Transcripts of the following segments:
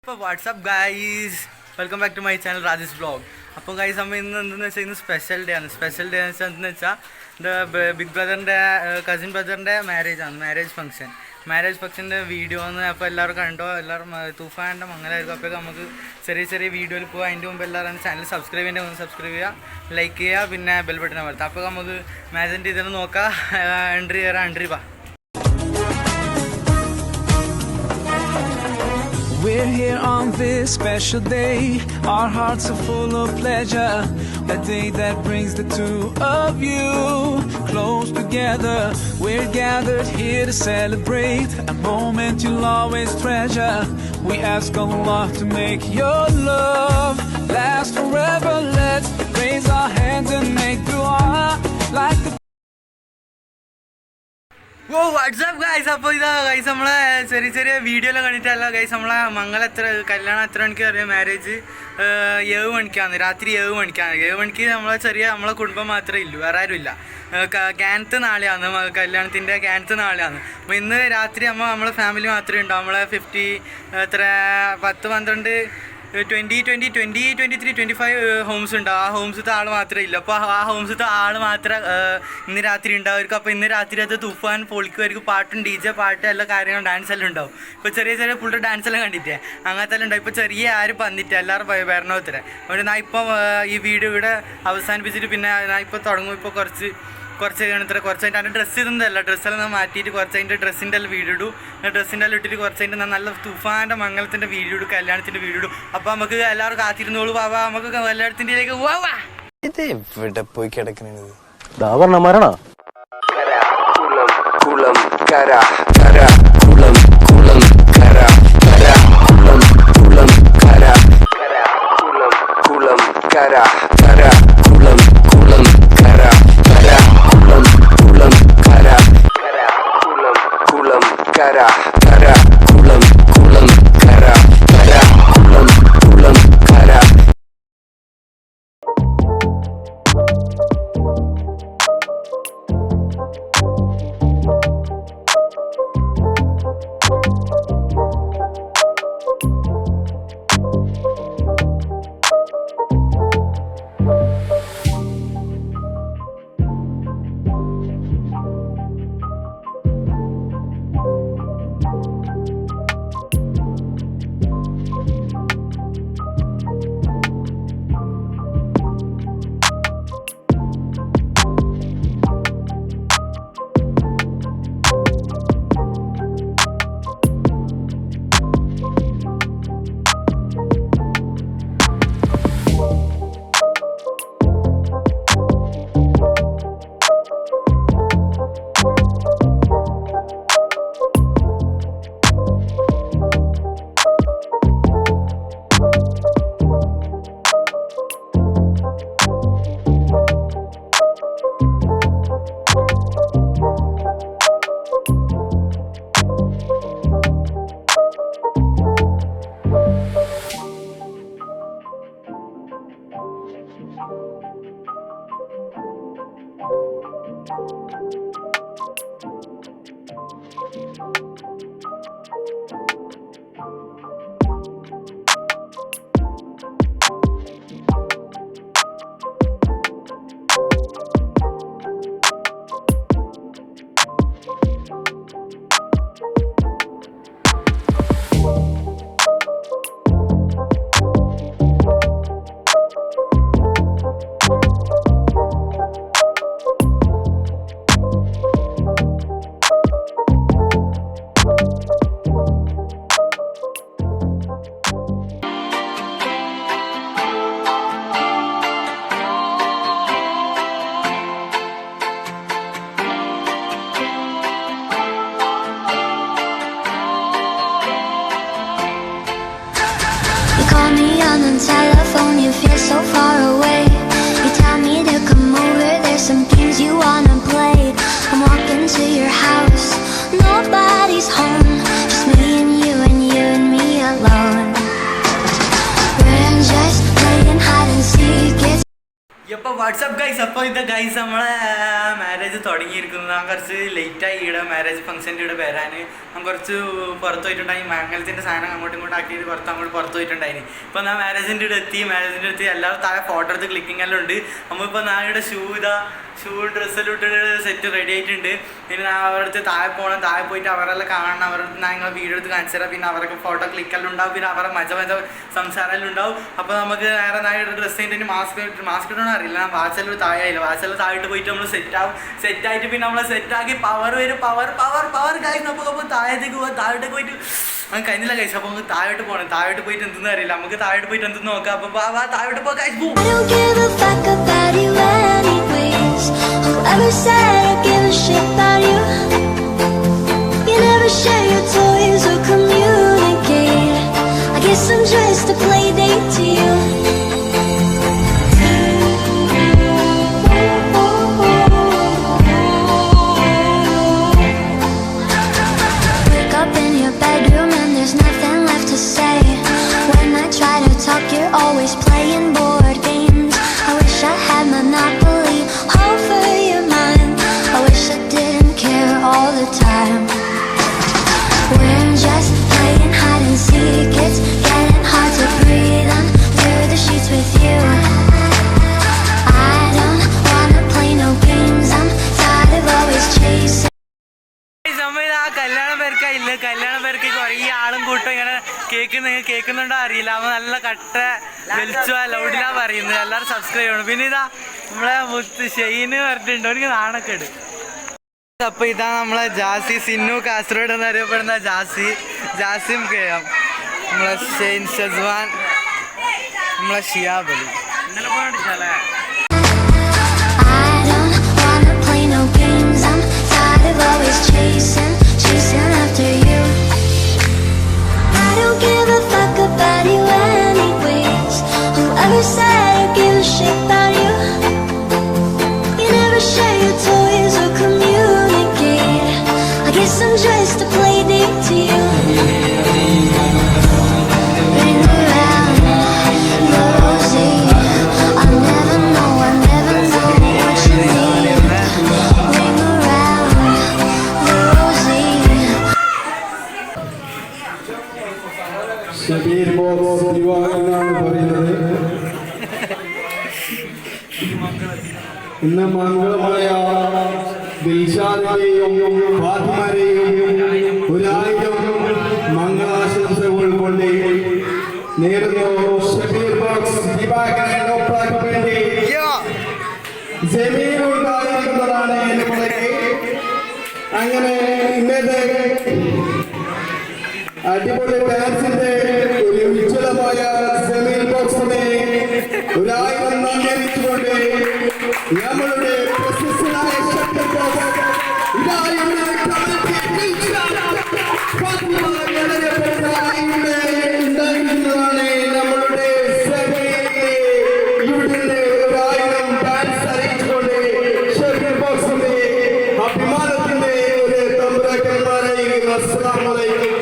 ഇപ്പോൾ what's up guys, welcome back to my channel Rajesh vlog. അപ്പോൾ guys നമ്മൾ ഇന്ന് എന്തെന്ന് വെച്ചാൽ ഇന്ന് സ്പെഷ്യൽ ഡേ ആണ്. സ്പെഷ്യൽ ഡേ എന്ന് വെച്ചാൽ എന്തെന്ന് വെച്ചാൽ എൻ്റെ ബിഗ് ബ്രദറിൻ്റെ കസിൻ ബ്രദറിൻ്റെ മാരേജ് ഫംഗ്ഷൻ്റെ വീഡിയോ ഒന്ന് അപ്പോൾ എല്ലാവരും കണ്ടോ, എല്ലാവരും തൂഫാൻ്റെ മംഗലായിരിക്കും. അപ്പോൾ നമുക്ക് ചെറിയ വീഡിയോയിൽ പോകാം. അതിൻ്റെ മുമ്പ് എല്ലാവരും ചാനൽ സബ്സ്ക്രൈബ് ചെയ്യുക, ലൈക്ക് ചെയ്യുക, പിന്നെ ബെൽ ബട്ടൺ അമർത്തുക. അപ്പോൾ നമുക്ക് മാരേജിൻ്റെ ഇതെന്ന് നോക്കാം. എൻട്രി വാ. We're here on this special day. Our hearts are full of pleasure. A day that brings the two of you close together. We're gathered here to celebrate a moment you'll always treasure. We ask Allah to make your love last forever. Let's raise our hands and make dua like the WhatsApp guys. അപ്പോൾ ഇതാ guys നമ്മളെ ചെറിയ video എല്ലാം കണ്ടിട്ടല്ല guys, നമ്മളെ കല്യാണം എത്ര മണിക്ക് അറിയാം? മാരേജ് 7 മണിക്കാണ്, രാത്രി 7 മണിക്കാണ്. 7 മണിക്ക് നമ്മളെ കുടുംബം മാത്രമേ ഉള്ളൂ, വേറെ ആരും ഇല്ല. ക്യാൻത്ത് നാളെയാണ്, കല്യാണത്തിൻ്റെ ക്യാൻത്ത് നാളെയാണ്. അപ്പോൾ ഇന്ന് രാത്രി നമ്മളെ ഫാമിലി മാത്രമേ ഉണ്ടാവും. നമ്മളെ 10, 12, 20, 23, 25 ഹോംസ് ഉണ്ടാവും. ആ ഹോംസിലത്തെ ആൾ മാത്രമേ ഇല്ല. അപ്പോൾ ആ ഹോംസിലത്തെ ആൾ മാത്രമേ ഇന്ന് രാത്രി ഉണ്ടാവുമായിരിക്കും. അപ്പോൾ ഇന്ന് രാത്രി അത് തുഫാൻ പൊളിക്കുമായിരിക്കും. പാട്ടും DJ പാട്ട് എല്ലാ കാര്യങ്ങളും ഡാൻസ് എല്ലാം ഉണ്ടാവും. ഇപ്പോൾ ചെറിയ പുള്ളിയുടെ ഡാൻസ് എല്ലാം കണ്ടിട്ടേ അങ്ങനത്തെ എല്ലാം ഉണ്ടാവും. ഇപ്പോൾ ചെറിയ ആരും വന്നിട്ട് എല്ലാവരും വരണോത്തരെ. അതുകൊണ്ട് ഞാൻ ഇപ്പോൾ ഈ വീഡിയോ ഇവിടെ അവസാനിപ്പിച്ചിട്ട് പിന്നെ ഞാൻ ഇപ്പോൾ തുടങ്ങും. ഇപ്പോൾ കുറച്ച് കഴിഞ്ഞിട്ട് എൻ്റെ ഡ്രസ്സ് ഇതൊന്നുമല്ല, ഡ്രസ്സെല്ലാം ഞാൻ മാറ്റിയിട്ട് കുറച്ച് അതിൻ്റെ ഡ്രസ്സിൻ്റെ എല്ലാം വീഡിയോ ഇടും. ഡ്രസ്സിൻ്റെ എല്ലാം ഇട്ടിട്ട് കുറച്ച് കഴിഞ്ഞിട്ട് ഞാൻ നല്ല തുഫാൻ്റെ മംഗലത്തിൻ്റെ വീഡിയോ ഇടും, കല്യാണത്തിൻ്റെ വീഡിയോ ഇടും. അപ്പോൾ നമുക്ക് എല്ലാവരും കാത്തിരുന്നോളൂ. വാ നമുക്ക് കല്യാണത്തിൻ്റെയിലേക്ക് പോവാ. ഇത് എവിടെ പോയി കിടക്കുന്നത്? മരണ കുളം കര കര കുളം കുളം കര കര കുളം കുളം കര കര കുളം കുളം കര കര കുളം കുളം കര കര കുളം കുളം കര കര കുളം കുളം കര കര കുളം കുളം കര കര കുളം കുളം കര. Call me on the telephone, you feel so far away. You tell me to come over, there's some games you wanna play. I'm walking to your house, nobody's home, just me and you and me alone. We're just playing hide and seek. ഇപ്പോൾ WhatsApp guys. അപ്പോൾ ഇത് guys നമ്മളെ marriage തുടങ്ങിയിരിക്കുന്നു. ഞാൻ കുറച്ച് ലേറ്റായി ഇവിടെ marriage ഫംഗ്ഷൻ്റെ ഇവിടെ വരാൻ. ഞാൻ കുറച്ച് പുറത്ത് പോയിട്ടുണ്ടായി. മംഗലത്തിൻ്റെ സാധനം അങ്ങോട്ടും ഇങ്ങോട്ടും ആക്കിയിട്ട് പുറത്ത് പോയിട്ടുണ്ടായിന്. ഇപ്പോൾ ഞാൻ മാരേജിൻ്റെ ഇവിടെ എത്തി. എല്ലാവരും താഴെ ഫോട്ടോ എടുത്ത് ക്ലിക്കിംഗ് എല്ലാം ഉണ്ട്. നമ്മളിപ്പോൾ ഞാൻ ഇവിടെ ഷൂ ഡ്രസ്സെല്ലാം ഇട്ടിട്ട് സെറ്റ് റെഡി ആയിട്ടുണ്ട്. പിന്നെ ഞാൻ അവരുടെ അടുത്ത് താഴെ പോകണം. താഴെ പോയിട്ട് അവരെല്ലാം കാണണം. അവരുടെ ഞാൻ നിങ്ങളെ വീഡിയോ എടുത്ത് കാണിച്ചു തരാം. പിന്നെ അവർക്ക് ഫോട്ടോ ക്ലിക്കെല്ലാം ഉണ്ടാവും. പിന്നെ അവരുടെ മജ സംസാരമെല്ലാം ഉണ്ടാവും. അപ്പോൾ നമുക്ക് നേരെ നായ ഡ്രസ്സ് കഴിഞ്ഞിട്ട് മാസ്ക് ഇടണമെന്ന് അറിയില്ല. ഞാൻ വാച്ചെല്ലാം താഴെയില്ല. വാച്ചെല്ലാം താഴോട്ട് പോയിട്ട് നമ്മൾ സെറ്റായിട്ട് പിന്നെ നമ്മൾ സെറ്റാക്കി പവർ വരും. പവർ കഴിക്കും. അപ്പോൾ താഴത്തേക്ക് പോകാം. താഴോട്ടേക്ക് പോയിട്ട് നമുക്ക് കഴിഞ്ഞില്ല കഴിച്ചു. അപ്പോൾ നമുക്ക് താഴോട്ട് പോകണം. താഴോട്ട് പോയിട്ട് എന്തെന്ന് അറിയില്ല. നമുക്ക് താഴോട്ട് പോയിട്ട് എന്തെന്ന് നോക്കാം. അപ്പോൾ താഴോട്ട് പോകാം. I don't give a fuck about you anyways. Whoever said I give a shit about you? You never share your toys or communicate. I guess I'm just a play date to you. Wake up in your bedroom and there's nothing left to say. When I try to talk, you're always playing board games. I wish I had Monopoly over your mind. I wish I didn't care all the time. We're just playing hide and seek. It's getting hard to breathe under the sheets with you. I don't wanna play no games. I'm tired of always chasing. കല്യാണ പേർക്ക് കുറേ ആളും കൂട്ടും ഇങ്ങനെ കേൾക്കുന്നുണ്ടോ അറിയില്ല. അവൻ നല്ല കട്ട വലിച്ചുവാ ലൗഡിലാ പറയുന്നത്. എല്ലാവരും സബ്സ്ക്രൈബ് ചെയ്യണം. പിന്നെ ഇതാ നമ്മളെ മുത്ത് ഷെയ്ന് പറഞ്ഞിട്ടുണ്ടോ എനിക്ക് നാണക്കേട്. അപ്പോൾ ഇതാ നമ്മളെ ജാസി സിന്നു കാസർഗോഡ് എന്നറിയപ്പെടുന്ന ജാസിം കേം, നമ്മളെ ഷെയ്ൻ ഷെസ്വാൻ, നമ്മളെ ഷിയാബ് അലി. ഇന്നലെ പോയിട്ടില്ലേ? Always chasing after you. I don't give a fuck about you anyways. Whoever said I give a shit about you? You never share your toys or communicate. I guess I'm just a play date to you. Ring around the rosy. I never know what you need. Ring around the rosy. Shabeer box വിവാഹമെന്നാണ് പറയുന്നത്. ഇന്ന് മംഗളമായ ദിൽഷാദിനെയും ഫാത്തിമയെയും 1000 മംഗളാശംസകൾ കൊണ്ട് നേരുന്നു. Shabeer box വിവാഹത്തിന് വേണ്ടി ജമീൽ ഉണ്ടായിരിക്കുന്നതാണ് നമ്മുടെ. അങ്ങനെ ഇന്നത്തെ അടിപൊളി ഡാൻസിന്റെ ഒരു ഉജ്ജ്വലമായ ജമീൽ ബോക്സിനെ 1000 നന്ദിച്ചുകൊണ്ട് നമ്മളുടെ പ്രശസ്തനായ ഷബീർ ബോക്സ് ഉണ്ടായിരിക്കുന്നതാണ്. നമ്മളുടെ ഇവിടെ 1000 ഡാൻസ് അറിയിച്ചുകൊണ്ട് ഷബീർ ബോക്സിന്റെ അഭിമാനത്തിന്റെ ഒരു തമ്പുരാക്കന്മാരായിരിക്കുന്നു. അസ്സലാമു അലൈക്കും.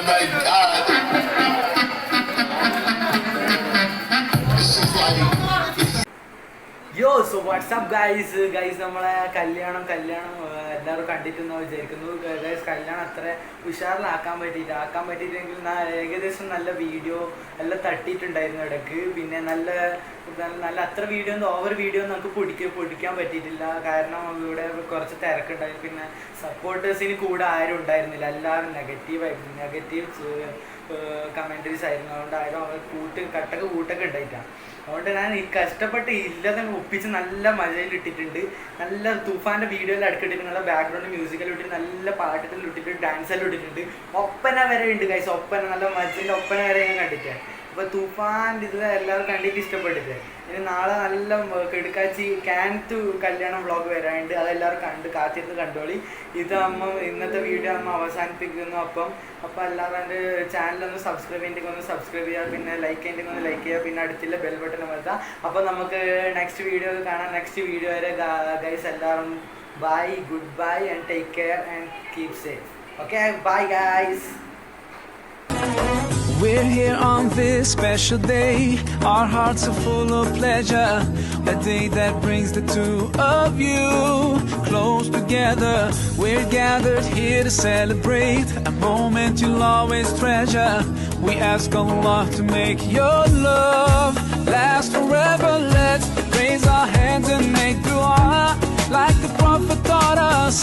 my God. This is like. യോ സോ വാട്സ്ആപ്പ് ഗൈസ് നമ്മളെ കല്യാണം എല്ലാവരും കണ്ടിട്ടെന്ന് വിചാരിക്കുന്നു. ഗൈസ് കല്യാണം അത്ര ഉഷാറിലാക്കാൻ പറ്റിയിട്ടെങ്കിൽ ഏകദേശം നല്ല വീഡിയോ എല്ലാം തട്ടിയിട്ടുണ്ടായിരുന്നു ഇടയ്ക്ക്. പിന്നെ നല്ല അത്ര വീഡിയോ ഓവർ വീഡിയോ നമുക്ക് പൊടിക്കാൻ പറ്റിയിട്ടില്ല. കാരണം ഇവിടെ കുറച്ച് തിരക്കുണ്ടായി. പിന്നെ സപ്പോർട്ടേഴ്സിന് കൂടെ ആരും ഉണ്ടായിരുന്നില്ല. എല്ലാവരും നെഗറ്റീവ് കമൻറ്ററീസ് ആയിരുന്നു. അതുകൊണ്ട് ആരും അവർ കൂട്ടൊക്കെ ഉണ്ടായിട്ടാണ്. അതുകൊണ്ട് ഞാൻ ഈ കഷ്ടപ്പെട്ട് ഇല്ലാതെ ഒപ്പിച്ച് നല്ല മജയിൽ ഇട്ടിട്ടുണ്ട്. നല്ല തൂഫാൻ്റെ വീഡിയോയിൽ അടുക്കിട്ടിട്ട് നല്ല ബാക്ക്ഗ്രൗണ്ട് മ്യൂസിക്കെല്ലാം ഇട്ടിട്ട് നല്ല പാട്ടെല്ലാം ഇട്ടിട്ട് ഡാൻസെല്ലാം ഇട്ടിട്ടുണ്ട്. ഒപ്പന വരെ ഉണ്ട് ഗൈസ്. നല്ല മജലിൻ്റെ ഒപ്പന വരെ ഞാൻ കണ്ടിട്ട്. അപ്പോൾ തൂഫാൻ്റെ ഇത് എല്ലാവരും കണ്ടിട്ട് ഇഷ്ടപ്പെട്ടിട്ട്. ഇനി നാളെ നല്ല കെടുക്കാച്ചി ക്യാൻത്ത് കല്യാണം വ്ളോഗ് വരാനുണ്ട്. അതെല്ലാവരും കാത്തിരുന്ന് കണ്ടോളി. ഇന്നത്തെ വീഡിയോ അവസാനിപ്പിക്കുന്നു. അപ്പോൾ എല്ലാവരും എൻ്റെ ചാനലൊന്ന് സബ്സ്ക്രൈബ് ചെയ്തിട്ട് സബ്സ്ക്രൈബ് ചെയ്യുക. പിന്നെ ലൈക്ക് ചെയ്തിട്ട് ലൈക്ക് ചെയ്യുക. പിന്നെ അടുത്തുള്ള ബെൽ ബട്ടൺ അമർത്തുക. അപ്പോൾ നമുക്ക് നെക്സ്റ്റ് വീഡിയോ കാണാം. നെക്സ്റ്റ് വീഡിയോ വരെ ഗൈസ് എല്ലാവരും bye, goodbye and take care and keep safe. Okay, bye guys. We're here on this special day. Our hearts are full of pleasure. A day that brings the two of you close together. We're gathered here to celebrate a moment you'll always treasure. We ask Allah to make your love last forever. Let's raise our hands and make dua like the Prophet taught us.